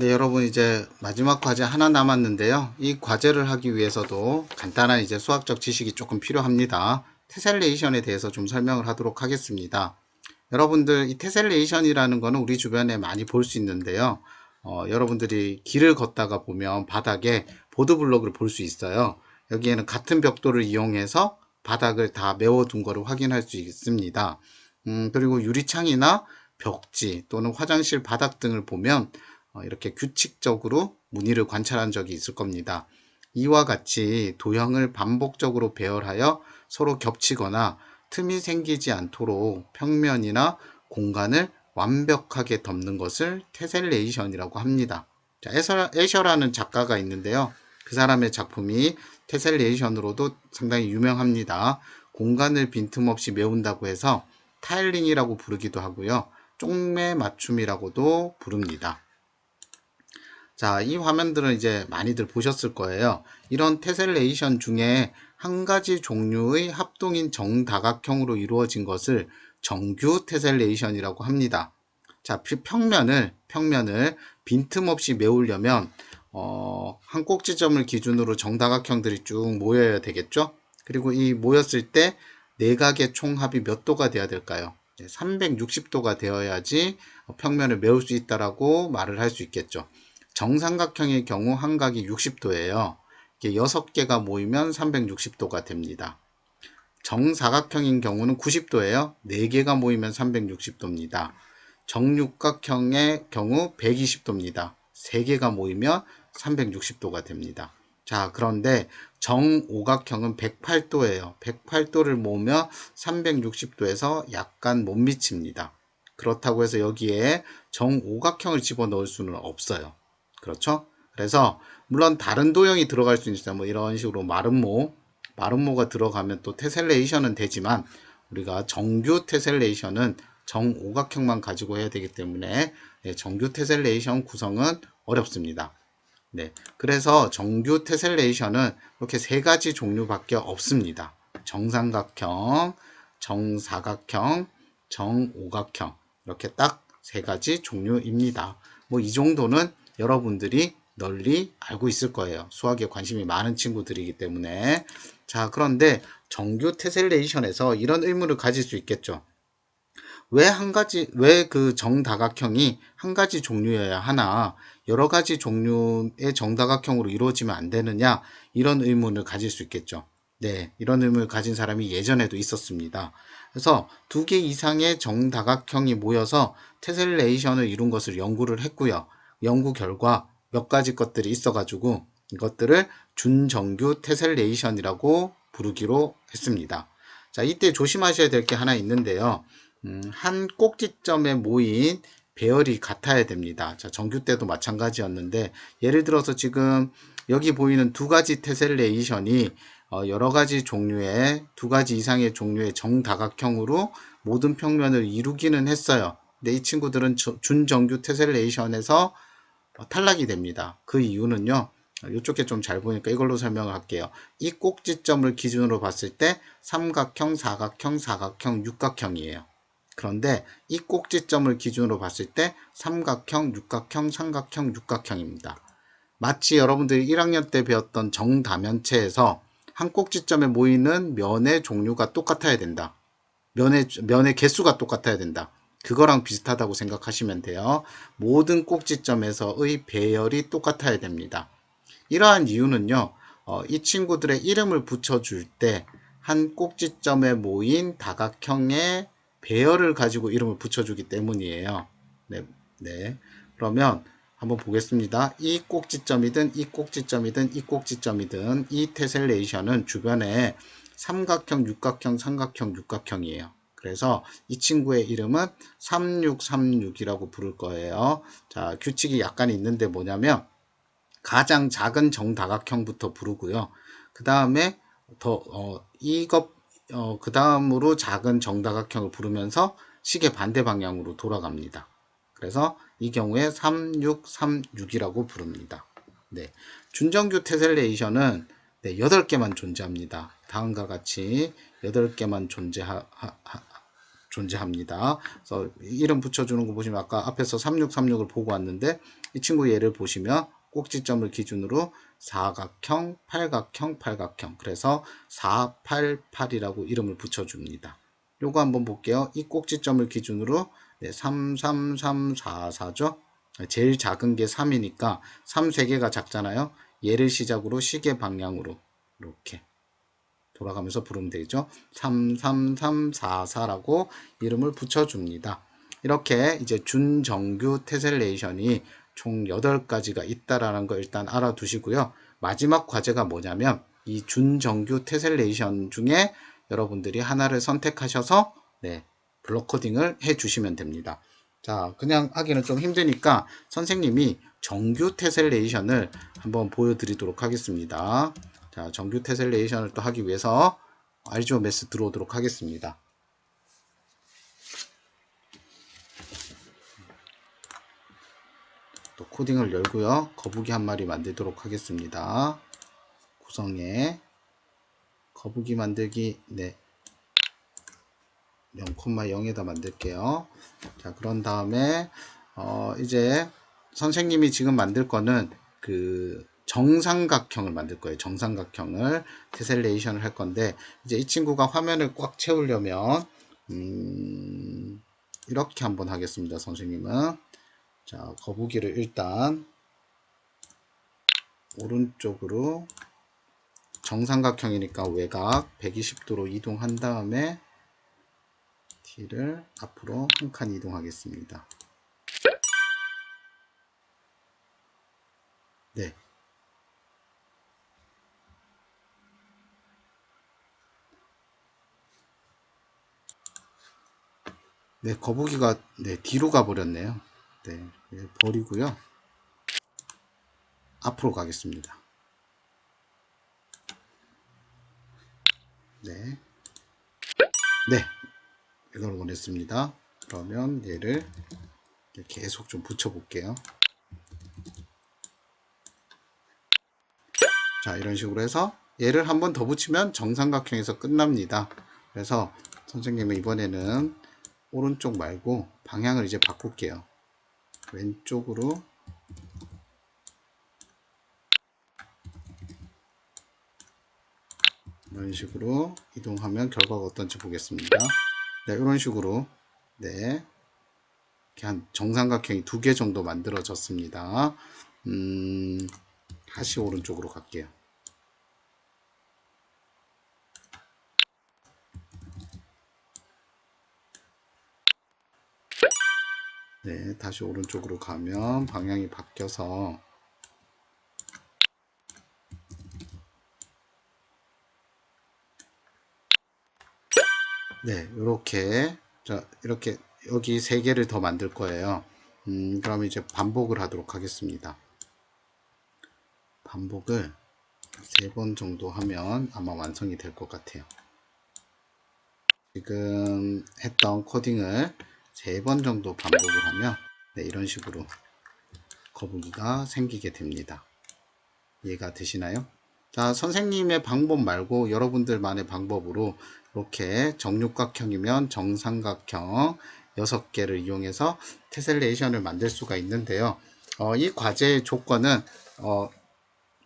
네, 여러분 이제 마지막 과제 하나 남았는데요. 이 과제를 하기 위해서도 간단한 이제 수학적 지식이 조금 필요합니다. 테셀레이션에 대해서 좀 설명을 하도록 하겠습니다. 여러분들 이 테셀레이션이라는 거는 우리 주변에 많이 볼 수 있는데요. 여러분들이 길을 걷다가 보면 바닥에 보드블록을 볼 수 있어요. 여기에는 같은 벽돌을 이용해서 바닥을 다 메워둔 거를 확인할 수 있습니다. 그리고 유리창이나 벽지 또는 화장실 바닥 등을 보면 이렇게 규칙적으로 무늬를 관찰한 적이 있을 겁니다. 이와 같이 도형을 반복적으로 배열하여 서로 겹치거나 틈이 생기지 않도록 평면이나 공간을 완벽하게 덮는 것을 테셀레이션이라고 합니다. 자, 에셔라는 작가가 있는데요. 그 사람의 작품이 테셀레이션으로도 상당히 유명합니다. 공간을 빈틈없이 메운다고 해서 타일링이라고 부르기도 하고요. 쪽매 맞춤이라고도 부릅니다. 자, 이 화면들은 이제 많이들 보셨을 거예요. 이런 테셀레이션 중에 한 가지 종류의 합동인 정다각형으로 이루어진 것을 정규 테셀레이션이라고 합니다. 자, 평면을 빈틈없이 메우려면 한 꼭지점을 기준으로 정다각형들이 쭉 모여야 되겠죠? 그리고 이 모였을 때 내각의 총합이 몇 도가 돼야 될까요? 360도가 되어야지 평면을 메울 수 있다라고 말을 할 수 있겠죠. 정삼각형의 경우 한 각이 60도예요. 이게 6개가 모이면 360도가 됩니다. 정사각형인 경우는 90도예요. 4개가 모이면 360도입니다. 정육각형의 경우 120도입니다. 3개가 모이면 360도가 됩니다. 자, 그런데 정오각형은 108도예요. 108도를 모으면 360도에서 약간 못 미칩니다. 그렇다고 해서 여기에 정오각형을 집어넣을 수는 없어요. 그렇죠? 그래서 물론 다른 도형이 들어갈 수 있어요. 뭐 이런 식으로 마름모가 들어가면 또 테셀레이션은 되지만 우리가 정규 테셀레이션은 정오각형만 가지고 해야 되기 때문에 정규 테셀레이션 구성은 어렵습니다. 네, 그래서 정규 테셀레이션은 이렇게 세 가지 종류밖에 없습니다. 정삼각형, 정사각형, 정오각형 이렇게 딱 세 가지 종류입니다. 뭐 이 정도는 여러분들이 널리 알고 있을 거예요. 수학에 관심이 많은 친구들이기 때문에. 자, 그런데 정규 테셀레이션에서 이런 의문을 가질 수 있겠죠. 왜 그 정다각형이 한 가지 종류여야 하나, 여러 가지 종류의 정다각형으로 이루어지면 안 되느냐, 이런 의문을 가질 수 있겠죠. 네, 이런 의문을 가진 사람이 예전에도 있었습니다. 그래서 2개 이상의 정다각형이 모여서 테셀레이션을 이룬 것을 연구를 했고요. 연구 결과 몇 가지 것들이 있어가지고 이것들을 준정규 테셀레이션이라고 부르기로 했습니다. 자, 이때 조심하셔야 될 게 하나 있는데요. 한 꼭지점에 모인 배열이 같아야 됩니다. 자, 정규 때도 마찬가지였는데 예를 들어서 지금 여기 보이는 두 가지 테셀레이션이 여러 가지 종류의 두 가지 이상의 종류의 정다각형으로 모든 평면을 이루기는 했어요. 근데 이 친구들은 준정규 테셀레이션에서 탈락이 됩니다. 그 이유는요. 이쪽에 좀 잘 보니까 이걸로 설명을 할게요. 이 꼭지점을 기준으로 봤을 때 삼각형, 사각형, 육각형이에요. 그런데 이 꼭지점을 기준으로 봤을 때 삼각형, 육각형, 삼각형, 육각형입니다. 마치 여러분들이 1학년 때 배웠던 정다면체에서 한 꼭지점에 모이는 면의 종류가 똑같아야 된다. 면의 개수가 똑같아야 된다. 그거랑 비슷하다고 생각하시면 돼요. 모든 꼭지점에서의 배열이 똑같아야 됩니다. 이러한 이유는요. 이 친구들의 이름을 붙여줄 때 한 꼭지점에 모인 다각형의 배열을 가지고 이름을 붙여주기 때문이에요. 네, 네. 그러면 한번 보겠습니다. 이 꼭지점이든 이 꼭지점이든 이 꼭지점이든 이 테셀레이션은 주변에 삼각형, 육각형, 삼각형, 육각형이에요. 그래서 이 친구의 이름은 3636이라고 부를 거예요. 자, 규칙이 약간 있는데 뭐냐면 가장 작은 정다각형부터 부르고요. 그 다음에 그 다음으로 작은 정다각형을 부르면서 시계 반대 방향으로 돌아갑니다. 그래서 이 경우에 3636이라고 부릅니다. 네. 준정규 테셀레이션은 8개만 존재합니다. 다음과 같이 8개만 존재합니다. 그래서 이름 붙여주는 거 보시면 아까 앞에서 3636을 보고 왔는데 이 친구 얘를 보시면 꼭지점을 기준으로 사각형, 팔각형, 팔각형. 그래서 488이라고 이름을 붙여줍니다. 요거 한번 볼게요. 이 꼭지점을 기준으로 33344죠. 제일 작은 게 3이니까 3 3개가 작잖아요. 얘를 시작으로 시계 방향으로 이렇게 돌아가면서 부르면 되죠. 33344라고 이름을 붙여줍니다. 이렇게 이제 준정규 테셀레이션이 총 8가지가 있다라는 거 일단 알아두시고요. 마지막 과제가 뭐냐면 이 준정규 테셀레이션 중에 여러분들이 하나를 선택하셔서 블록 코딩을 해 주시면 됩니다. 자, 그냥 하기는 좀 힘드니까 선생님이 정규 테셀레이션을 한번 보여드리도록 하겠습니다. 자, 정규 테셀레이션을 또 하기 위해서 RGOMS 들어오도록 하겠습니다. 또 코딩을 열고요. 거북이 한 마리 만들도록 하겠습니다. 구성에 거북이 만들기 0,0에다 만들게요. 자, 그런 다음에 이제 선생님이 지금 만들 거는 그 정삼각형을 만들 거예요. 정삼각형을 테셀레이션을 할 건데 이제 이 친구가 화면을 꽉 채우려면 이렇게 한번 하겠습니다. 선생님은 자, 거북이를 일단 오른쪽으로 정삼각형이니까 외곽 120도로 이동한 다음에 T를 앞으로 한 칸 이동하겠습니다. 네. 네, 거북이가 뒤로 가버렸네요. 네, 버리고요. 앞으로 가겠습니다. 네. 네. 이걸 원했습니다. 그러면 얘를 계속 좀 붙여볼게요. 자, 이런 식으로 해서 얘를 한 번 더 붙이면 정삼각형에서 끝납니다. 그래서 선생님은 이번에는 오른쪽 말고 방향을 이제 바꿀게요. 왼쪽으로 이런 식으로 이동하면 결과가 어떤지 보겠습니다. 네, 이런 식으로 이렇게 한 정삼각형이 2개 정도 만들어졌습니다. 다시 오른쪽으로 갈게요. 네, 다시 오른쪽으로 가면 방향이 바뀌어서 이렇게 이렇게 여기 3개를 더 만들 거예요. 그럼 이제 반복을 하도록 하겠습니다. 반복을 3번 정도 하면 아마 완성이 될 것 같아요. 지금 했던 코딩을 3번 정도 반복을 하면 이런 식으로 거북이가 생기게 됩니다. 이해가 되시나요? 자, 선생님의 방법 말고 여러분들만의 방법으로 이렇게 정육각형이면 정삼각형 6개를 이용해서 테셀레이션을 만들 수가 있는데요. 이 과제의 조건은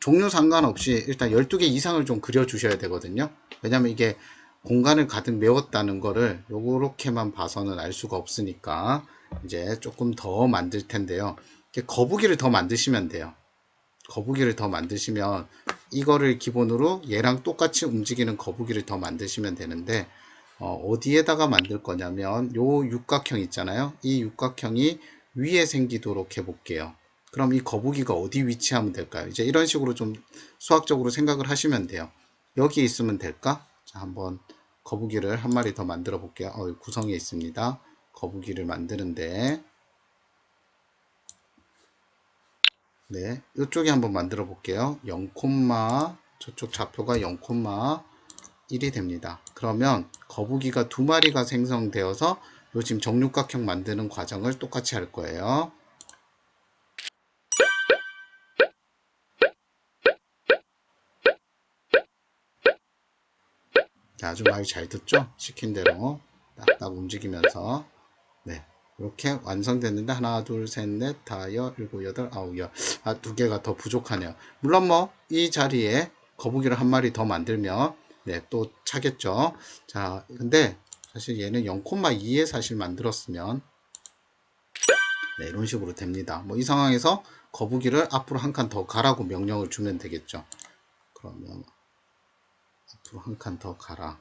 종류 상관없이 일단 12개 이상을 좀 그려 주셔야 되거든요. 왜냐면 이게 공간을 가득 메웠다는 거를 요렇게만 봐서는 알 수가 없으니까 이제 조금 더 만들 텐데요. 거북이를 더 만드시면 돼요. 거북이를 더 만드시면 이거를 기본으로 얘랑 똑같이 움직이는 거북이를 더 만드시면 되는데 어디에다가 만들 거냐면 요 육각형 있잖아요. 이 육각형이 위에 생기도록 해 볼게요. 그럼 이 거북이가 어디 위치하면 될까요? 이제 이런 식으로 좀 수학적으로 생각을 하시면 돼요. 여기 있으면 될까? 자, 한번 거북이를 한 마리 더 만들어 볼게요. 구성에 있습니다. 거북이를 만드는데 이쪽에 한번 만들어 볼게요. 0, 저쪽 좌표가 0,1이 됩니다. 그러면 거북이가 2마리가 생성되어서 요 지금 정육각형 만드는 과정을 똑같이 할 거예요. 자, 아주 말 잘 듣죠? 시킨 대로. 딱딱 움직이면서 네, 이렇게 완성됐는데 하나, 둘, 셋, 넷, 다, 일곱, 여덟, 아홉, 열. 아, 두 개가 더 부족하네요. 물론 뭐 이 자리에 거북이를 한 마리 더 만들면 네, 또 차겠죠. 자, 근데 사실 얘는 0,2에 사실 만들었으면 네, 이런 식으로 됩니다. 뭐 이 상황에서 거북이를 앞으로 한 칸 더 가라고 명령을 주면 되겠죠. 그러면 앞으로 한 칸 더 가라.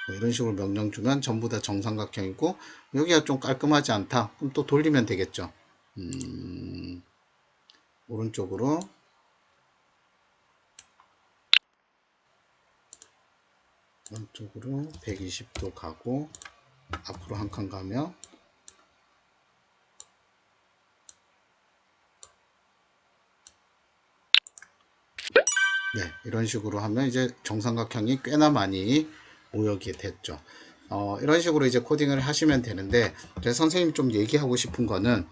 뭐 이런 식으로 명령 주면 전부 다 정삼각형이고 여기가 좀 깔끔하지 않다. 그럼 또 돌리면 되겠죠. 오른쪽으로 120도 가고 앞으로 한 칸 가면 네, 이런 식으로 하면 이제 정삼각형이 꽤나 많이 모여게 됐죠. 이런 식으로 이제 코딩을 하시면 되는데 선생님이 좀 얘기하고 싶은 거는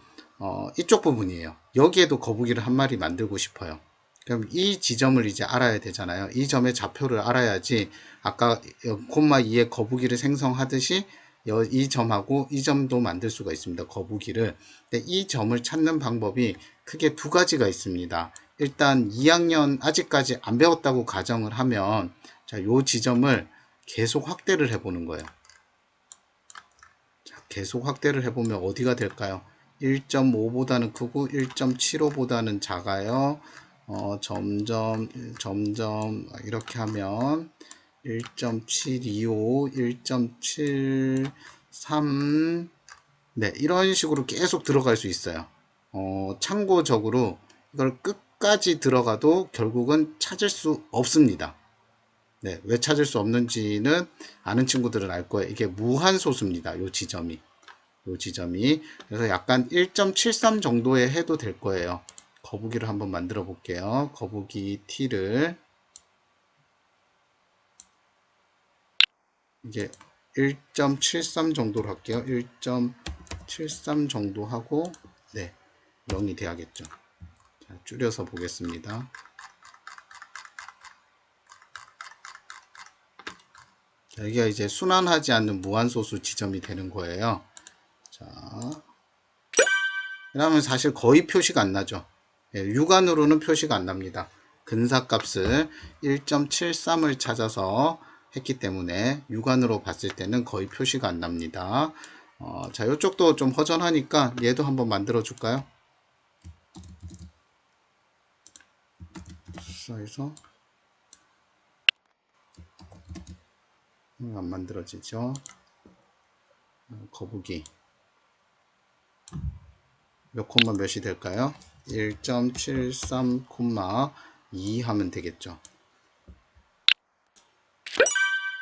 이쪽 부분이에요. 여기에도 거북이를 한 마리 만들고 싶어요. 그럼 이 지점을 이제 알아야 되잖아요. 이 점의 좌표를 알아야지 아까 0,2의 거북이를 생성하듯이 이 점하고 이 점도 만들 수가 있습니다. 거북이를. 근데 이 점을 찾는 방법이 크게 두 가지가 있습니다. 일단 2학년 아직까지 안 배웠다고 가정을 하면 자, 요 지점을 계속 확대를 해보는 거예요. 자, 계속 확대를 해보면 어디가 될까요? 1.5보다는 크고 1.75보다는 작아요. 점점 이렇게 하면 1.725, 1.73 네, 이런 식으로 계속 들어갈 수 있어요. 참고적으로 이걸 끝까지 들어가도 결국은 찾을 수 없습니다. 네, 왜 찾을 수 없는지는 아는 친구들은 알 거예요. 이게 무한소수입니다. 요 지점이. 요 지점이. 그래서 약간 1.73 정도에 해도 될 거예요. 거북이를 한번 만들어 볼게요. 거북이 t를 이제 1.73 정도로 할게요. 1.73 정도 하고 네, 0이 돼야겠죠. 자, 줄여서 보겠습니다. 자, 여기가 이제 순환하지 않는 무한소수 지점이 되는 거예요. 자, 그러면 사실 거의 표시가 안 나죠. 예, 육안으로는 표시가 안 납니다. 근사값을 1.73을 찾아서 했기 때문에 육안으로 봤을 때는 거의 표시가 안 납니다. 자, 이쪽도 좀 허전하니까 얘도 한번 만들어 줄까요? 수사에서 안 만들어지죠. 거북이 몇 콤마 몇이 될까요? 1.73 콤마 2 하면 되겠죠.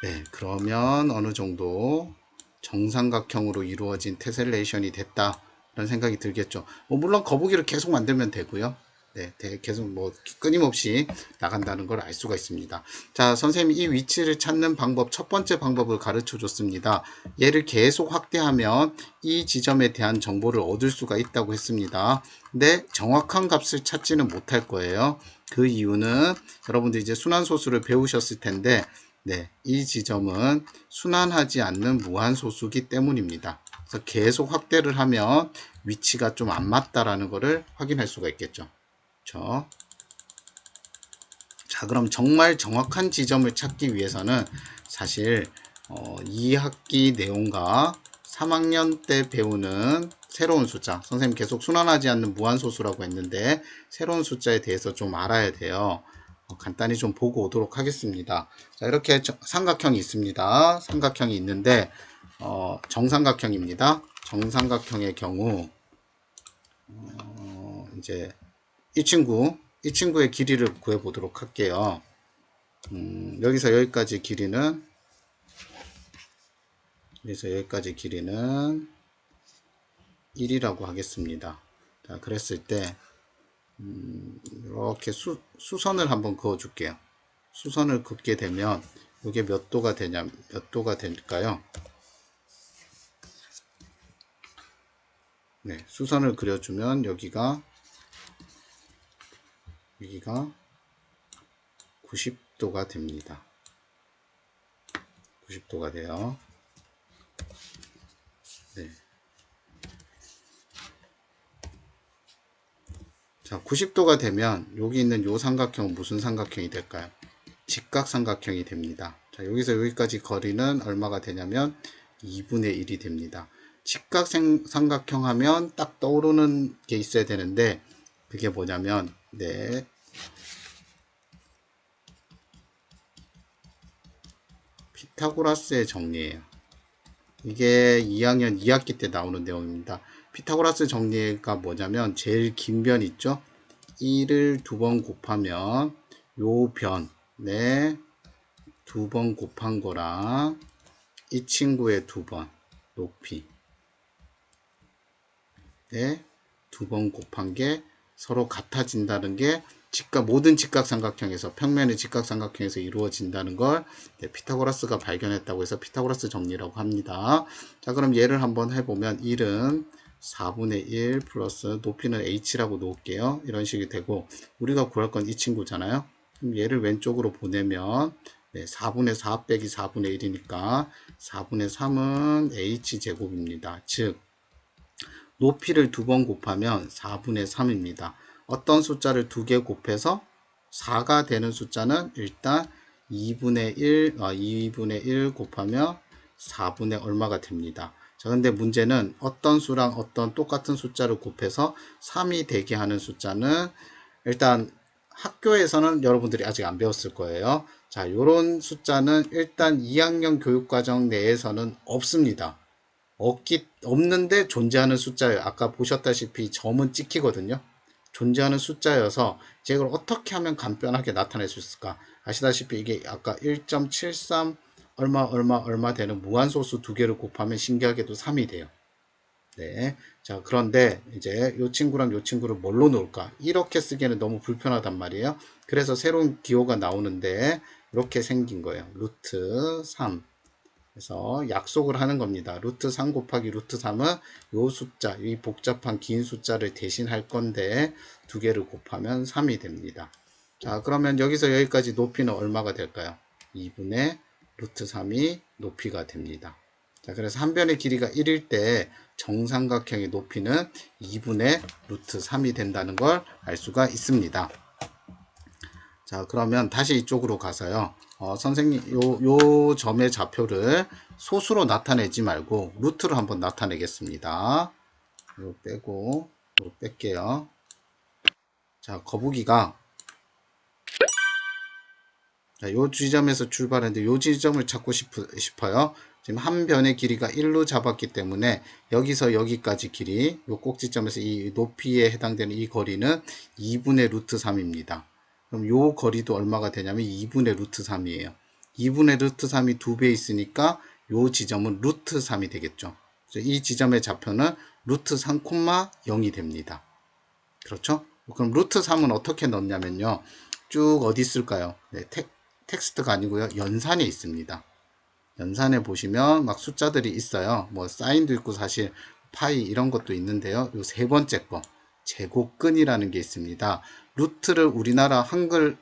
네, 그러면 어느 정도 정삼각형으로 이루어진 테셀레이션이 됐다 라는 생각이 들겠죠. 물론 거북이를 계속 만들면 되고요. 네, 계속 뭐 끊임없이 나간다는 걸 알 수가 있습니다. 자, 선생님이 이 위치를 찾는 방법, 첫 번째 방법을 가르쳐 줬습니다. 얘를 계속 확대하면 이 지점에 대한 정보를 얻을 수가 있다고 했습니다. 근데 정확한 값을 찾지는 못할 거예요. 그 이유는 여러분들 이제 순환소수를 배우셨을 텐데 네, 이 지점은 순환하지 않는 무한소수기 때문입니다. 그래서 계속 확대를 하면 위치가 좀 안 맞다라는 것을 확인할 수가 있겠죠. 그렇죠? 자, 그럼 정말 정확한 지점을 찾기 위해서는 사실 2학기 내용과 3학년 때 배우는 새로운 숫자, 선생님 계속 순환하지 않는 무한소수라고 했는데 새로운 숫자에 대해서 좀 알아야 돼요. 간단히 좀 보고 오도록 하겠습니다. 자, 이렇게 삼각형이 있습니다. 삼각형이 있는데 정삼각형입니다. 정삼각형의 경우 이제 이 친구의 길이를 구해 보도록 할게요. 여기서 여기까지 길이는 1이라고 하겠습니다. 자, 그랬을 때 이렇게 수선을 한번 그어 줄게요. 수선을 긋게 되면 이게 몇 도가 되냐, 몇 도가 될까요? 네, 수선을 그려주면 여기가 90도가 됩니다. 90도가 돼요. 네. 자, 90도가 되면 여기 있는 요 삼각형은 무슨 삼각형이 될까요? 직각삼각형이 됩니다. 자, 여기서 여기까지 거리는 얼마가 되냐면 2분의 1이 됩니다. 직각삼각형 하면 딱 떠오르는 게 있어야 되는데 그게 뭐냐면 네, 피타고라스의 정리예요. 이게 2학년 2학기 때 나오는 내용입니다. 피타고라스 정리가 뭐냐면 제일 긴 변 있죠? 1을 두 번 곱하면 요 변에 두 번 곱한 거랑 이 친구의 두 번 높이 두 번 곱한 게 서로 같아진다는 게 모든 직각삼각형에서 평면의 직각삼각형에서 이루어진다는 걸 피타고라스가 발견했다고 해서 피타고라스 정리라고 합니다. 자, 그럼 얘를 한번 해보면 1은 4분의 1 플러스 높이는 h라고 놓을게요. 이런 식이 되고 우리가 구할 건 이 친구잖아요. 그럼 얘를 왼쪽으로 보내면 4분의 4 빼기 4분의 1이니까 4분의 3은 h제곱입니다. 즉 높이를 두 번 곱하면 4분의 3입니다. 어떤 숫자를 두 개 곱해서 4가 되는 숫자는 일단 2분의 1 곱하면 4분의 얼마가 됩니다. 자, 근데 문제는 어떤 수랑 어떤 똑같은 숫자를 곱해서 3이 되게 하는 숫자는 일단 학교에서는 여러분들이 아직 안 배웠을 거예요. 자, 요런 숫자는 일단 2학년 교육과정 내에서는 없습니다. 없는데 존재하는 숫자예요. 아까 보셨다시피 점은 찍히거든요. 존재하는 숫자여서 이걸 어떻게 하면 간편하게 나타낼 수 있을까? 아시다시피 이게 아까 1.73 얼마 되는 무한소수 두 개를 곱하면 신기하게도 3이 돼요. 네. 자, 그런데 이제 이 친구랑 이 친구를 뭘로 놓을까? 이렇게 쓰기에는 너무 불편하단 말이에요. 그래서 새로운 기호가 나오는데 이렇게 생긴 거예요. 루트 3. 그래서 약속을 하는 겁니다. 루트 3 곱하기 루트 3은 이 숫자, 이 복잡한 긴 숫자를 대신할 건데 두 개를 곱하면 3이 됩니다. 자, 그러면 여기서 여기까지 높이는 얼마가 될까요? 2분의 루트 3이 높이가 됩니다. 자, 그래서 한 변의 길이가 1일 때 정삼각형의 높이는 2분의 루트 3이 된다는 걸 알 수가 있습니다. 자, 그러면 다시 이쪽으로 가서요. 선생님, 요 점의 좌표를 소수로 나타내지 말고 루트로 한번 나타내겠습니다. 요 빼고, 요 뺄게요. 자, 거북이가 자, 요 지점에서 출발했는데 요 지점을 찾고 싶어요. 지금 한 변의 길이가 1로 잡았기 때문에 여기서 여기까지 길이 요 꼭지점에서 이 높이에 해당되는 이 거리는 2분의 루트 3입니다. 그럼 요 거리도 얼마가 되냐면 2분의 루트 3이에요. 2분의 루트 3이 2배 있으니까 요 지점은 루트 3이 되겠죠. 이 지점의 좌표는 루트 3,0이 됩니다. 그렇죠? 그럼 루트 3은 어떻게 넣냐면요. 쭉 어디 있을까요? 네, 텍스트가 아니고요. 연산에 있습니다. 연산에 보시면 막 숫자들이 있어요. 뭐 사인도 있고 사실 파이 이런 것도 있는데요. 요 세 번째 거 제곱근이라는 게 있습니다. 루트를 우리나라 한글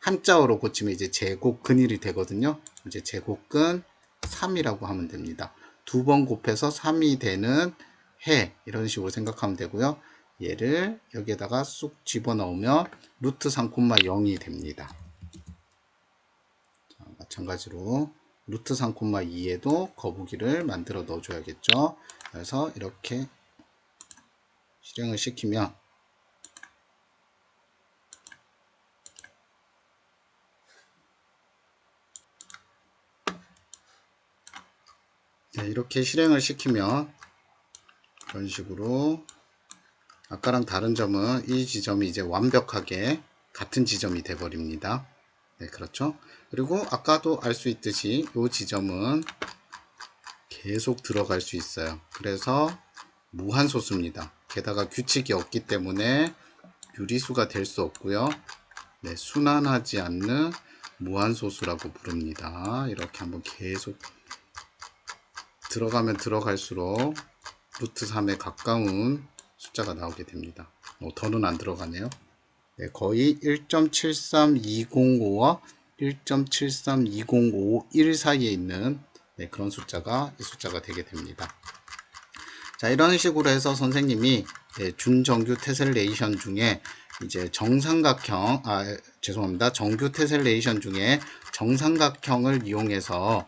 한자어로 고치면 이제 제곱근일이 되거든요. 이제 제곱근 3이라고 하면 됩니다. 두 번 곱해서 3이 되는 해 이런 식으로 생각하면 되고요. 얘를 여기에다가 쑥 집어넣으면 루트 3,0이 됩니다. 자, 마찬가지로 루트 3,2에도 거북이를 만들어 넣어줘야겠죠. 그래서 이렇게 실행을 시키면 네, 이렇게 실행을 시키면 이런 식으로 아까랑 다른 점은 이 지점이 이제 완벽하게 같은 지점이 돼 버립니다. 네, 그렇죠. 그리고 아까도 알 수 있듯이 이 지점은 계속 들어갈 수 있어요. 그래서 무한소수입니다. 게다가 규칙이 없기 때문에 유리수가 될 수 없고요. 네, 순환하지 않는 무한소수라고 부릅니다. 이렇게 한번 계속 들어가면 들어갈수록 루트 3에 가까운 숫자가 나오게 됩니다. 더는 안 들어가네요. 네, 거의 1.73205와 1.7320551 사이에 있는 그런 숫자가 이 숫자가 되게 됩니다. 자, 이런 식으로 해서 선생님이 준정규 테셀레이션 중에 이제 정삼각형, 죄송합니다. 정규 테셀레이션 중에 정삼각형을 이용해서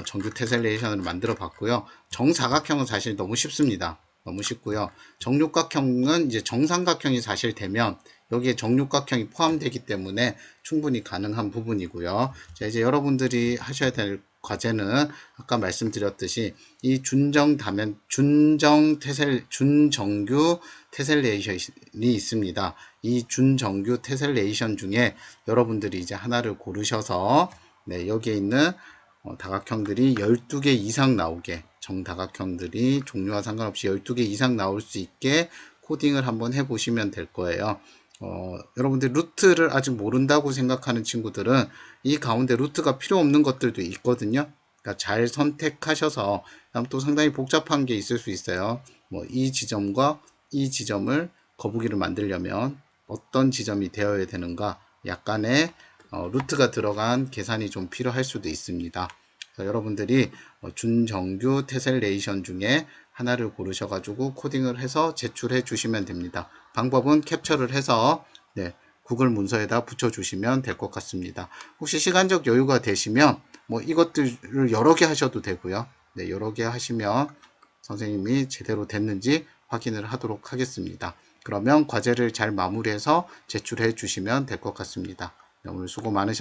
정규 테셀레이션을 만들어 봤고요. 정사각형은 사실 너무 쉽습니다. 너무 쉽고요. 정육각형은 이제 정삼각형이 사실 되면 여기에 정육각형이 포함되기 때문에 충분히 가능한 부분이고요. 자, 이제 여러분들이 하셔야 될 과제는 아까 말씀드렸듯이 이 준정규 테셀레이션이 있습니다. 이 준정규 테셀레이션 중에 여러분들이 이제 하나를 고르셔서 여기에 있는 다각형들이 12개 이상 나오게, 정다각형들이 종류와 상관없이 12개 이상 나올 수 있게 코딩을 한번 해보시면 될 거예요. 여러분들 루트를 아직 모른다고 생각하는 친구들은 이 가운데 루트가 필요 없는 것들도 있거든요. 그러니까 잘 선택하셔서, 또 상당히 복잡한 게 있을 수 있어요. 뭐 이 지점과 이 지점을 거북이를 만들려면 어떤 지점이 되어야 되는가, 약간의 루트가 들어간 계산이 좀 필요할 수도 있습니다. 여러분들이 준정규 테셀레이션 중에 하나를 고르셔가지고 코딩을 해서 제출해 주시면 됩니다. 방법은 캡처를 해서 구글 문서에다 붙여주시면 될 것 같습니다. 혹시 시간적 여유가 되시면 뭐 이것들을 여러 개 하셔도 되고요. 여러 개 하시면 선생님이 제대로 됐는지 확인을 하도록 하겠습니다. 그러면 과제를 잘 마무리해서 제출해 주시면 될 것 같습니다. 오늘 수고 많으셨습니다.